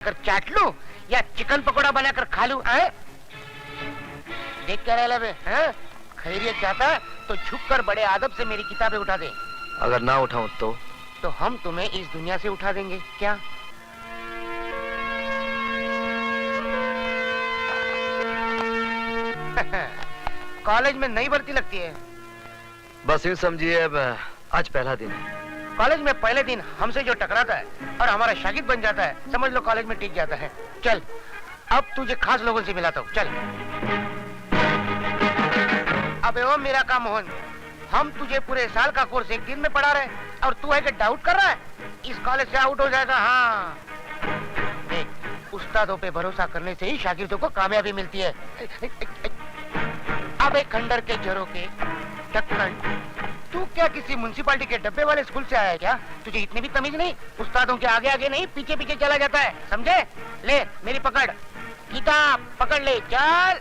कर चाट लूं या चिकन पकोड़ा बनाकर खा लूं? देख क्या रहा है? खैरियत चाहता तो झुककर बड़े आदब से मेरी किताबें उठा दे। अगर ना उठाऊं तो हम तुम्हें इस दुनिया से उठा देंगे। क्या कॉलेज में नई भर्ती लगती है? बस यूं समझिए, अब आज पहला दिन है। कॉलेज में पहले दिन हमसे जो टकराता है और हमारा शागिर्द बन जाता है, समझ लो कॉलेज में टिक जाता है। चल अब तुझे खास लोगों से मिलाता हूँ। चल। अब एवं मीरा का मोहन, हम तुझे पूरे साल का कोर्स एक दिन में पढ़ा रहे और तू है कि डाउट कर रहा है? इस कॉलेज से आउट हो जाएगा। हाँ देख, उस्तादों पे भरोसा करने से ही शागिर्दों को कामयाबी मिलती है। अब एक खंडर के झरोके ढक्कन, तू क्या किसी म्युनिसिपालिटी के डब्बे वाले स्कूल से आया है क्या? तुझे इतनी भी तमीज नहीं? उस्तादों के आगे आगे नहीं, पीछे पीछे चला जाता है, समझे? ले मेरी पकड़, किताब पकड़ ले, चल।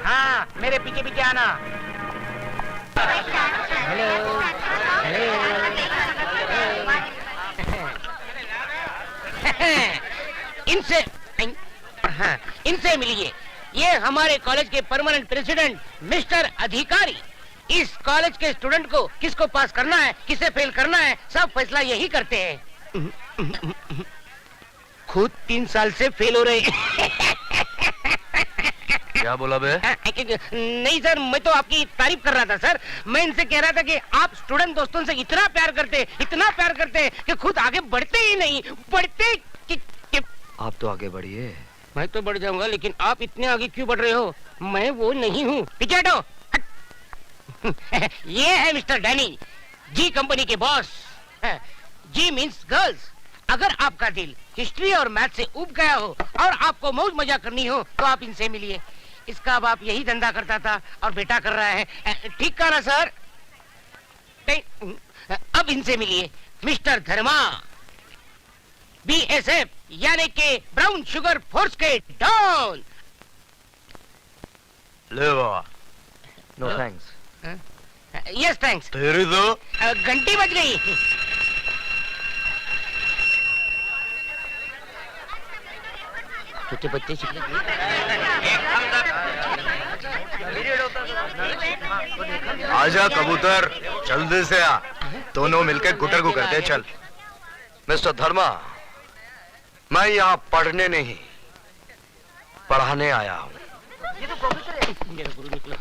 हाँ मेरे पीछे पीछे आना। हेलो इनसे हाँ इनसे मिलिए। ये हमारे कॉलेज के परमानेंट प्रेसिडेंट मिस्टर अधिकारी। इस कॉलेज के स्टूडेंट को किसको पास करना है, किसे फेल करना है, सब फैसला यही करते हैं। खुद 3 साल से फेल हो रहे हैं। क्या बोला बे? नहीं सर, मैं तो आपकी तारीफ कर रहा था सर। मैं इनसे कह रहा था कि आप स्टूडेंट दोस्तों से इतना प्यार करते कि खुद आगे बढ़ते ही नहीं, बढ़ते आप तो आगे बढ़िए। मैं तो बढ़ जाऊंगा, लेकिन आप इतने आगे क्यों बढ़ रहे हो? मैं वो नहीं हूँ। पीछे हटो। ये है मिस्टर डैनी, जी कंपनी के बॉस। जी मीन्स गर्ल्स। अगर आपका दिल हिस्ट्री और मैथ से उब गया हो और आपको मौज मजा करनी हो तो आप इनसे मिलिए। इसका बाप यही धंधा करता था और बेटा कर रहा है। ठीक कहा ना सर? अब इनसे मिलिए मिस्टर धर्मा, BSF यानी के ब्राउन शुगर फोर्स के डॉन। ले बाबा। No thanks. Yes thanks. तेरी तो घंटी बज गई। छोटे बच्चे आजा कबूतर, जल्दी से आ। दोनों मिलकर गुटर को करते हैं। चल। मिस्टर धर्मा, मैं यहाँ पढ़ने नहीं पढ़ाने आया हूँ। ये तो प्रोफेसर है। मेरा गुरु निकला।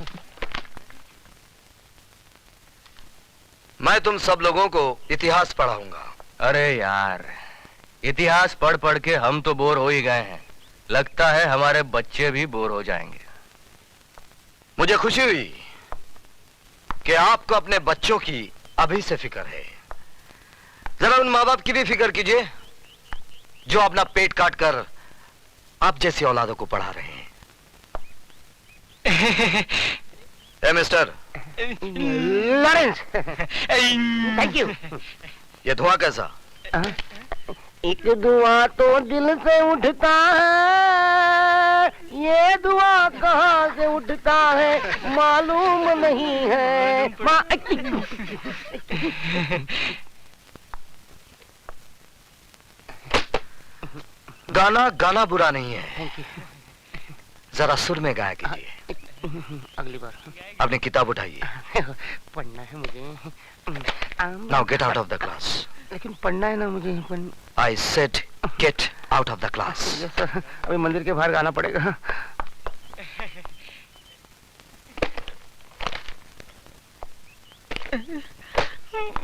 मैं तुम सब लोगों को इतिहास पढ़ाऊंगा। अरे यार, इतिहास पढ़ पढ़ के हम तो बोर हो ही गए हैं। लगता है हमारे बच्चे भी बोर हो जाएंगे। मुझे खुशी हुई कि आपको अपने बच्चों की अभी से फिक्र है। जरा उन माँ बाप की भी फिक्र कीजिए जो अपना पेट काट कर आप जैसी औलादों को पढ़ा रहे हैं। ए मिस्टर लॉरेंस, थैंक यू। ये धुआं कैसा? एक धुआं तो दिल से उठता है, ये धुआं कहाँ से उठता है मालूम नहीं है। गाना गाना बुरा नहीं है, जरा सुर में गाया कीजिए। अगली बार। अपनी किताब उठाइए। पढ़ना है मुझे। Now get out of the class. लेकिन पढ़ना है ना मुझे। I said get out of the class. अभी मंदिर के बाहर गाना पड़ेगा।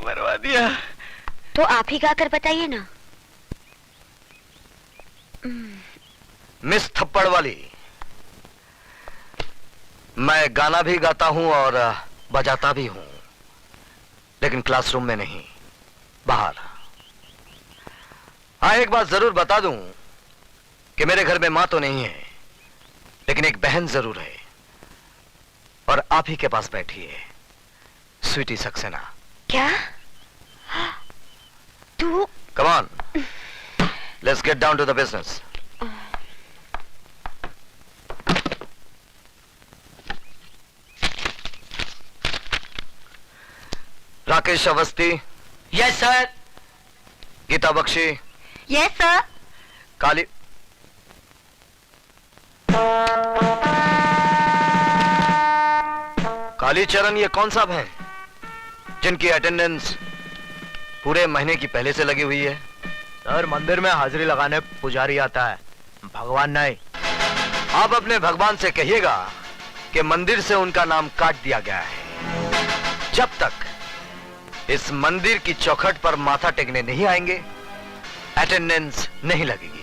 मरवा दिया। तो आप ही गाकर बताइए ना। मिस थप्पड़ वाली, मैं गाना भी गाता हूं और बजाता भी हूं, लेकिन क्लासरूम में नहीं, बाहर। हाँ, एक बात जरूर बता दूं कि मेरे घर में मां तो नहीं है, लेकिन एक बहन जरूर है, और आप ही के पास बैठी है, स्वीटी सक्सेना। क्या? तू? Come on, let's get down to the business. Rakesh Awasthi. Yes sir. Geeta Bakshi. Yes sir. Kali Kalicharan, ये कौन साहब हैं जिनकी अटेंडेंस पूरे महीने की पहले से लगी हुई है? सर, मंदिर में हाजिरी लगाने पुजारी आता है, भगवान नहीं। आप अपने भगवान से कहिएगा कि मंदिर से उनका नाम काट दिया गया है। जब तक इस मंदिर की चौखट पर माथा टेकने नहीं आएंगे, अटेंडेंस नहीं लगेगी।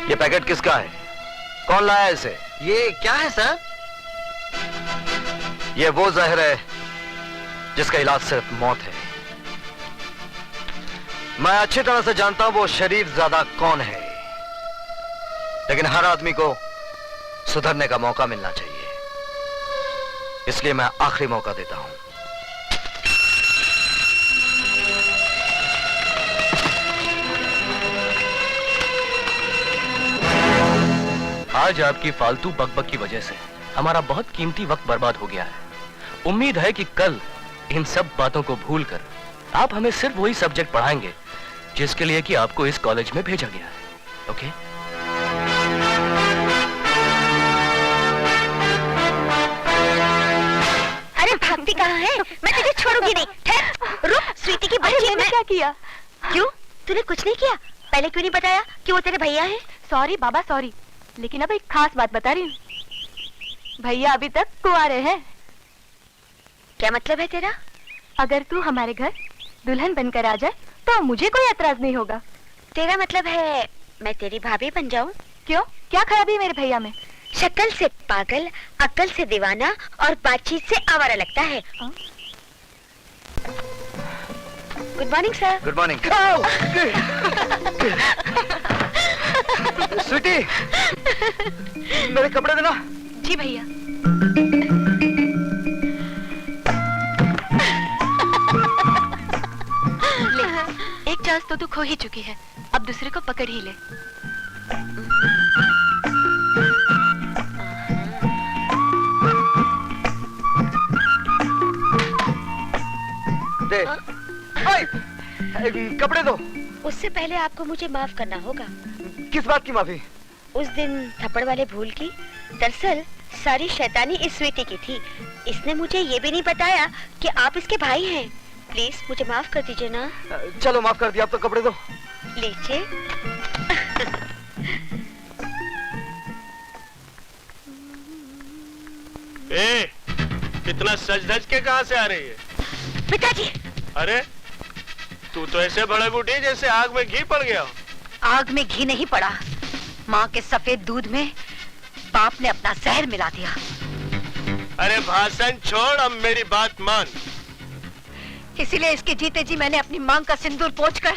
ये पैकेट किसका है? कौन लाया इसे? ये क्या है सर? ये वो जहर है जिसका इलाज सिर्फ मौत है। मैं अच्छी तरह से जानता हूं वो शरीफ ज्यादा कौन है, लेकिन हर आदमी को सुधरने का मौका मिलना चाहिए, इसलिए मैं आखिरी मौका देता हूं। आज आपकी फालतू बकबक की वजह से हमारा बहुत कीमती वक्त बर्बाद हो गया है। उम्मीद है कि कल इन सब बातों को भूलकर आप हमें सिर्फ वही सब्जेक्ट पढ़ाएंगे जिसके लिए कि आपको इस कॉलेज में भेजा गया है। ओके? अरे भागती कहाँ है? मैं तुझे छोड़ूंगी नहीं। ठहर, रुक। स्वीटी की बच्ची, मैंने क्या किया? क्यों? तूने कुछ नहीं किया? पहले क्यों नहीं बताया कि वो तेरे भैया हैं? सॉरी बाबा, सॉरी, लेकिन अब एक खास बात बता रही हूँ। भैया अभी तक कुंवारे हैं। क्या मतलब है तेरा? अगर तू हमारे घर दुल्हन बनकर आ जाए तो मुझे कोई एतराज नहीं होगा। तेरा मतलब है मैं तेरी भाभी बन जाऊं? क्यों? क्या खराबी है मेरे भैया में? शक्ल से पागल, अक्ल से दीवाना और बातचीत से आवारा लगता है। Good morning sir. Good morning. Sweetie, मेरे कपड़े देना। जी भैया। ले, एक चांस तो तू खो ही चुकी है, अब दूसरे को पकड़ ही ले। दे। कपड़े दो। उससे पहले आपको मुझे माफ करना होगा। किस बात की माफी? उस दिन थप्पड़ वाले भूल की। दरअसल सारी शैतानी इस स्वीटी की थी। इसने मुझे ये भी नहीं बताया कि आप इसके भाई हैं। प्लीज मुझे माफ कर दीजिए ना। चलो माफ कर दिया, अब तो कपड़े दो। लीजिए। इतना सज धज के कहाँ से आ रही है? पिताजी। अरे तू तो ऐसे बड़े बूढ़ी जैसे आग में घी पड़ गया हो। आग में घी नहीं पड़ा, माँ के सफेद दूध में बाप ने अपना जहर मिला दिया। अरे भाषण छोड़, अब मेरी बात मान। इसीलिए इसके जीते जी मैंने अपनी मांग का सिंदूर पोंछकर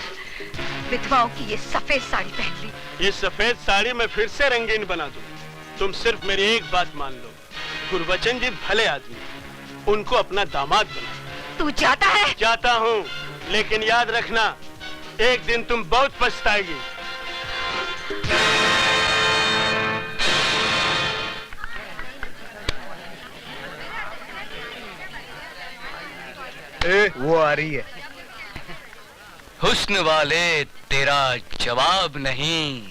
विधवाओं की ये सफेद साड़ी पहन ली। ये सफेद साड़ी मैं फिर से रंगीन बना दूं। तुम सिर्फ मेरी एक बात मान लो, गुरबचन जी भले आदमी, उनको अपना दामाद बना। तू जाता है? जाता हूँ, लेकिन याद रखना, एक दिन तुम बहुत पछताएगी। वो आ रही है। हुस्न वाले तेरा जवाब नहीं।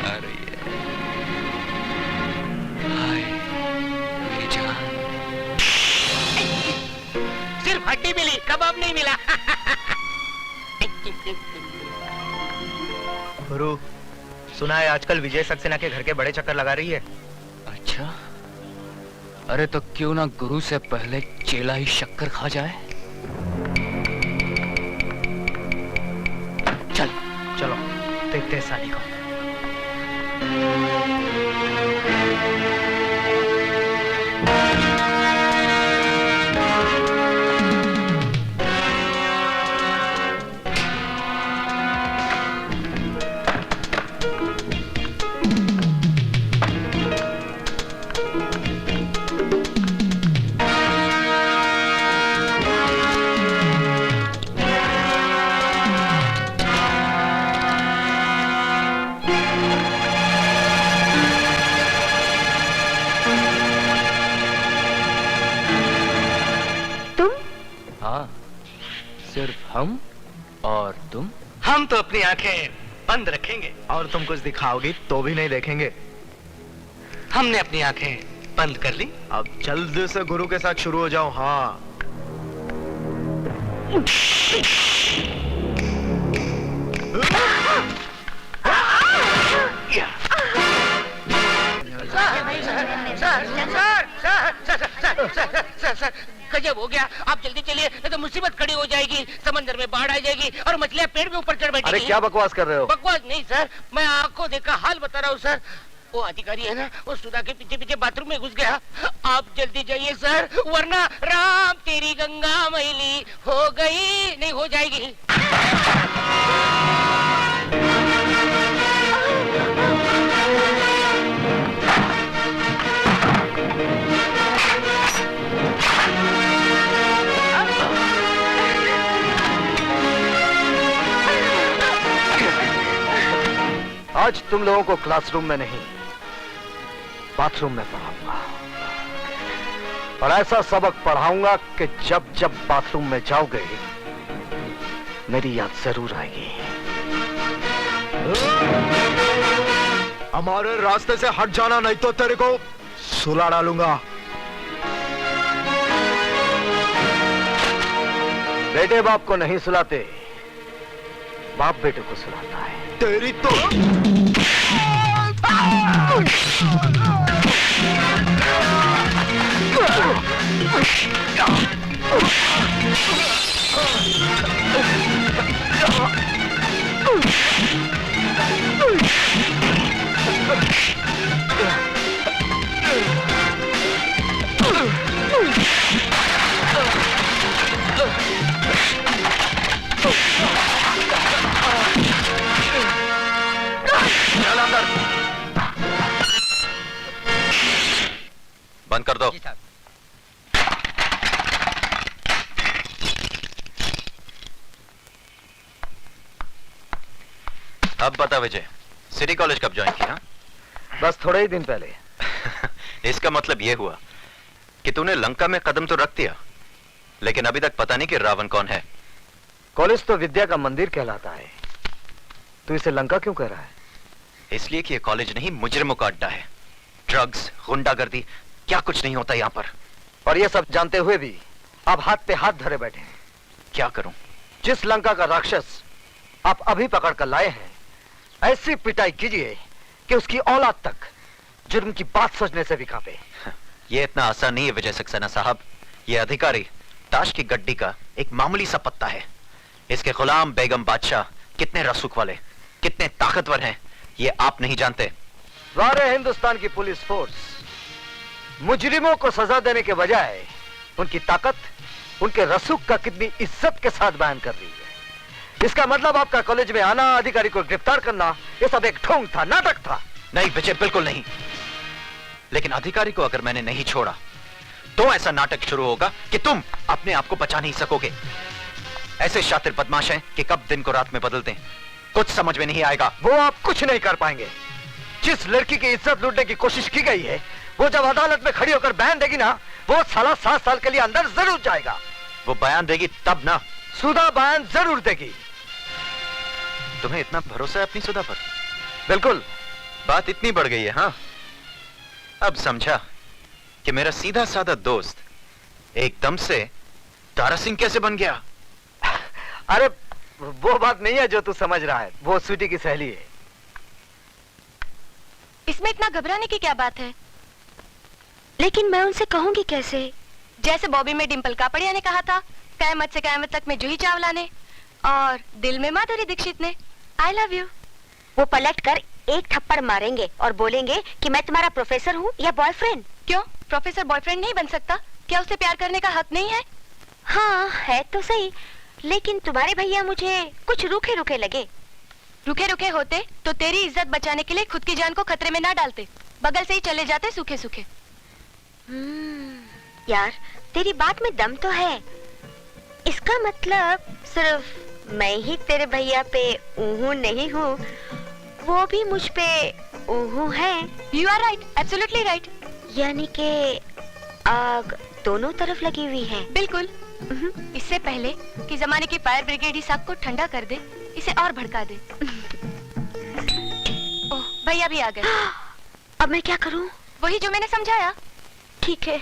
अरे हाय मेरी जान। सिर्फ हड्डी मिली, कबाब नहीं मिला। गुरु, सुना है आजकल विजय सक्सेना के घर के बड़े चक्कर लगा रही है। अच्छा, अरे तो क्यों ना गुरु से पहले चेला ही शक्कर खा जाए। चल चलो देखते हैं साली को। सिर्फ हम और तुम? हम तो अपनी आंखें बंद रखेंगे और तुम कुछ दिखाओगी तो भी नहीं देखेंगे। हमने अपनी आंखें बंद कर ली। अब जल्द से गुरु के साथ शुरू हो जाओ। हाँ सर, गजब हो गया। आप जल्दी चलिए, नहीं तो मुसीबत खड़ी हो जाएगी। समंदर में बाढ़ आ जाएगी और मछलियां पेड़ के ऊपर चढ़ बैठेगी। अरे क्या बकवास कर रहे हो? बकवास नहीं सर, मैं आंखों देखा हाल बता रहा हूँ सर। वो अधिकारी है ना, वो सुधा के पीछे पीछे बाथरूम में घुस गया। आप जल्दी जाइए सर, वरना राम तेरी गंगा मैली हो गई नहीं हो जाएगी। आज तुम लोगों को क्लासरूम में नहीं, बाथरूम में पढ़ाऊंगा। और ऐसा सबक पढ़ाऊंगा कि जब जब बाथरूम में जाओगे मेरी याद जरूर आएगी। हमारे रास्ते से हट जाना, नहीं तो तेरे को सुला डालूंगा। बेटे बाप को नहीं सुलाते, बाप बेटे को सुलाता है। तेरी तो बंद कर दो। अब बता विजय, सिटी कॉलेज कब ज्वाइन किया? बस थोड़े ही दिन पहले। इसका मतलब यह हुआ कि तूने लंका में कदम तो रख दिया, लेकिन अभी तक पता नहीं कि रावण कौन है। कॉलेज तो विद्या का मंदिर कहलाता है, तू इसे लंका क्यों कह रहा है? इसलिए कि यह कॉलेज नहीं, मुजरिमों का अड्डा है। ड्रग्स, गुंडागर्दी, क्या कुछ नहीं होता यहाँ पर। और ये सब जानते हुए भी आप हाथ पे हाथ धरे बैठे हैं। क्या करूं? जिस लंका का राक्षस आप अभी पकड़ कर लाए हैं, ऐसी पिटाई कीजिए कि उसकी औलाद तक जुर्म की बात सोचने से भी कांपे। यह इतना आसान नहीं है विजय सक्सेना साहब। यह अधिकारी ताश की गड्डी का एक मामूली सा पत्ता है। इसके गुलाम बेगम बादशाह कितने रसूख वाले, कितने ताकतवर हैं, ये आप नहीं जानते। सारे हिंदुस्तान की पुलिस फोर्स मुजरिमों को सजा देने के बजाय उनकी ताकत, उनके रसूख का कितनी इज्जत के साथ बयान कर रही है। इसका मतलब आपका कॉलेज में आना, अधिकारी को गिरफ्तार करना, ये सब एक ढोंग था, नाटक था। नहीं विजय, बिल्कुल नहीं। लेकिन अधिकारी को अगर मैंने नहीं छोड़ा तो ऐसा नाटक शुरू होगा कि तुम अपने आप को बचा नहीं सकोगे। ऐसे शातिर बदमाश हैं कि कब दिन को रात में बदलते हैं, कुछ समझ में नहीं आएगा। वो आप कुछ नहीं कर पाएंगे। जिस लड़की की इज्जत लूटने की कोशिश की गई है, वो जब अदालत में खड़ी होकर बयान देगी ना, वो साला 7 साल के लिए अंदर जरूर जाएगा। वो बयान देगी तब ना। सुधा बयान जरूर देगी। तुम्हें इतना भरोसा है अपनी सुधा पर? बिल्कुल। बात इतनी बढ़ गई है। हाँ, अब समझा कि मेरा सीधा साधा दोस्त एकदम से तारा सिंह कैसे बन गया। अरे वो बात नहीं है जो तू समझ रहा है, वो स्वीटी की सहेली है। इसमें इतना घबराने की क्या बात है? लेकिन मैं उनसे कहूंगी कैसे? जैसे बॉबी में डिंपल कापड़िया ने कहा था, कयामत से कयामत तक में जूही चावला ने, और दिल में माधुरी दीक्षित ने, आई लव यू। वो पलट कर एक थप्पड़ मारेंगे और बोलेंगे कि मैं तुम्हारा प्रोफेसर हूँ या बॉयफ्रेंड। क्यों, प्रोफेसर बॉयफ्रेंड नहीं बन सकता? क्या उसे प्यार करने का हक नहीं है? हाँ है तो सही, लेकिन तुम्हारे भैया मुझे कुछ रूखे रूखे लगे। रुके रुके होते तो तेरी इज्जत बचाने के लिए खुद की जान को खतरे में ना डालते, बगल से ही चले जाते सूखे सूखे। यार तेरी बात में दम तो है। इसका मतलब सिर्फ मैं ही तेरे भैया पे ऊहू नहीं हूँ, वो भी मुझ पे ऊहू है। You are right, absolutely right. यानी के आग दोनों तरफ लगी हुई है। बिल्कुल। इससे पहले कि जमाने की फायर ब्रिगेड ही सबको ठंडा कर दे, इसे और भड़का दे। ओह, भैया भी आ गए। अब मैं क्या करूं? वही जो मैंने समझाया। ठीक है।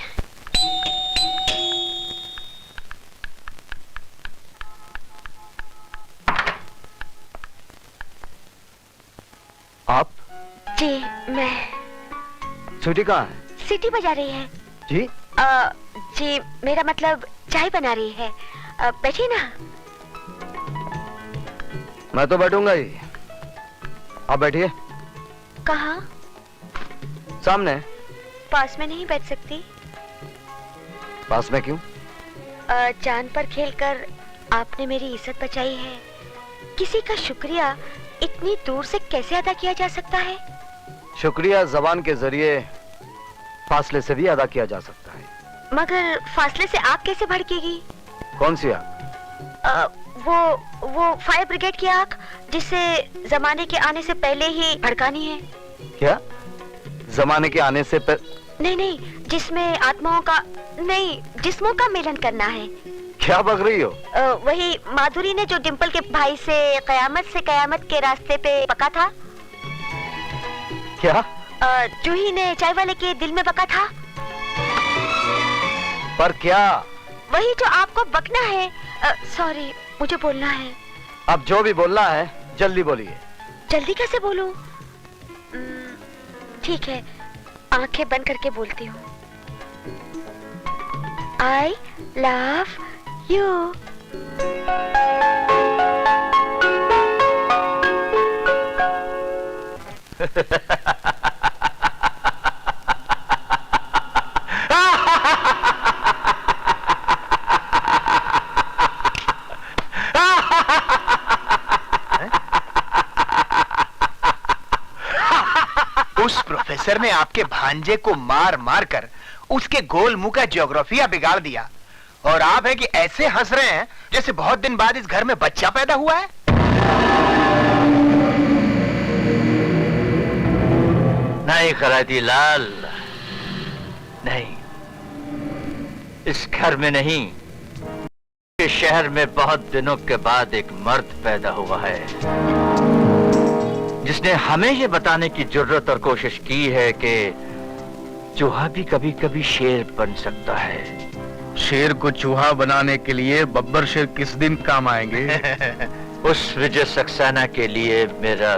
आप? जी मैं। स्वीटी कहाँ है? सीटी बजा रही है। जी? जी मेरा मतलब चाय बना रही है। बैठिए ना। मैं तो बैठूंगा ही। आप बैठिए। कहाँ? सामने। पास में नहीं बैठ सकती? पास में क्यों? जान पर खेलकर आपने मेरी इज्जत बचाई है। किसी का शुक्रिया इतनी दूर से कैसे अदा किया जा सकता है? शुक्रिया जबान के जरिए फासले से भी अदा किया जा सकता है। मगर फासले से आग कैसे भड़केगी? कौन सी आग? वो फायर ब्रिगेड की आग, जिसे जमाने के आने से पहले ही भड़कानी है। क्या? जमाने के आने से नहीं, जिसमें आत्माओं का नहीं, जिस्मों का मिलन करना है। क्या बक रही हो? वही माधुरी ने जो डिम्पल के भाई से कयामत के रास्ते पे बका था। क्या? जूही ने चाय वाले के दिल में बका था। पर क्या? वही जो आपको बकना है। सॉरी, मुझे बोलना है। अब जो भी बोलना है जल्दी बोलिए। जल्दी कैसे बोलूं? ठीक है, आंखें बंद करके बोलती हूँ। I love you. उस प्रोफेसर ने आपके भांजे को मार मार कर उसके गोल मुंह का ज्योग्राफिया बिगाड़ दिया, और आप है कि ऐसे हंस रहे हैं जैसे बहुत दिन बाद इस घर में बच्चा पैदा हुआ है। नहीं खराती लाल, नहीं, इस घर में नहीं, इस शहर में बहुत दिनों के बाद एक मर्द पैदा हुआ है जिसने हमें ये बताने की जरूरत और कोशिश की है कि चूहा भी कभी कभी शेर बन सकता है। शेर को चूहा बनाने के लिए बब्बर शेर किस दिन काम आएंगे? उस विजय सक्सेना के लिए मेरा